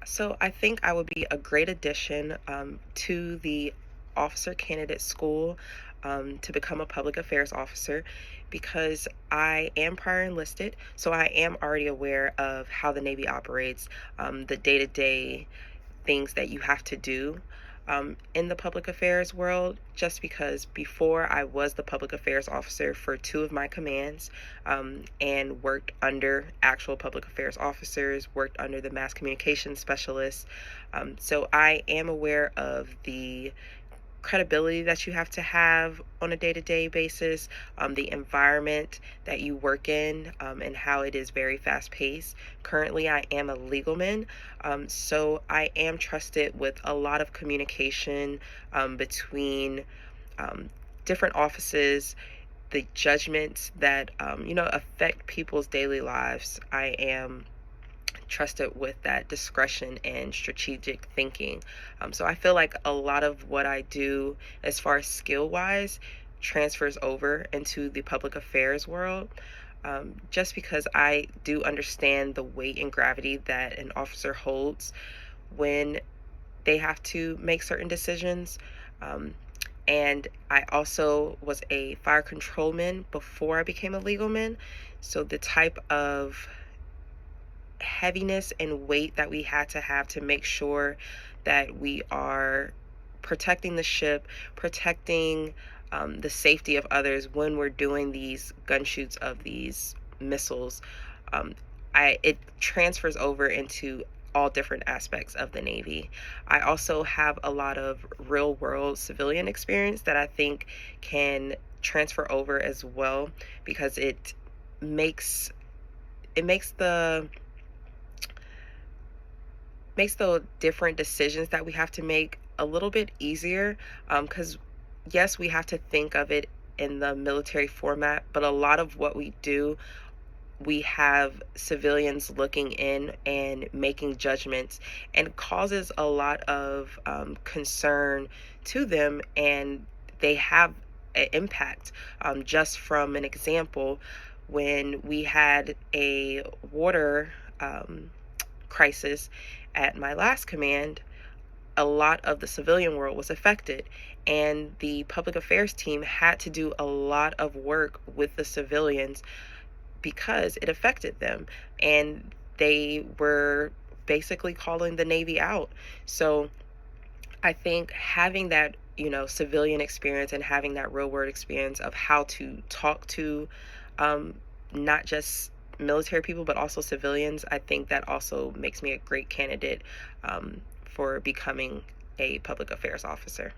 So I think I would be a great addition to the officer candidate school to become a public affairs officer because I am prior enlisted, so I am already aware of how the Navy operates, the day-to-day things that you have to do in the public affairs world, just because before I was the public affairs officer for two of my commands and worked under actual public affairs officers, worked under the mass communications specialists. So I am aware of the credibility that you have to have on a day-to-day basis, the environment that you work in, and how it is very fast-paced. Currently, I am a legalman, so I am trusted with a lot of communication between um, different offices, the judgments that affect people's daily lives. I am trusted with that discretion and strategic thinking. So I feel like a lot of what I do as far as skill wise transfers over into the public affairs world. Just because I do understand the weight and gravity that an officer holds when they have to make certain decisions. Um, and I also was a fire controlman before I became a legalman. So the type of heaviness and weight that we had to have to make sure that we are protecting the ship, protecting the safety of others when we're doing these gun shoots of these missiles. Um, it transfers over into all different aspects of the Navy. I also have a lot of real world civilian experience that I think can transfer over as well because makes it makes the different decisions that we have to make a little bit easier, because yes, we have to think of it in the military format, but a lot of what we do, we have civilians looking in and making judgments, and causes a lot of concern to them, and they have an impact. Just from an example, when we had a water crisis at my last command, a lot of the civilian world was affected, and the public affairs team had to do a lot of work with the civilians because it affected them, and they were basically calling the Navy out. So I think having that, civilian experience and having that real world experience of how to talk to um, not just military people, but also civilians, I think that also makes me a great candidate for becoming a public affairs officer.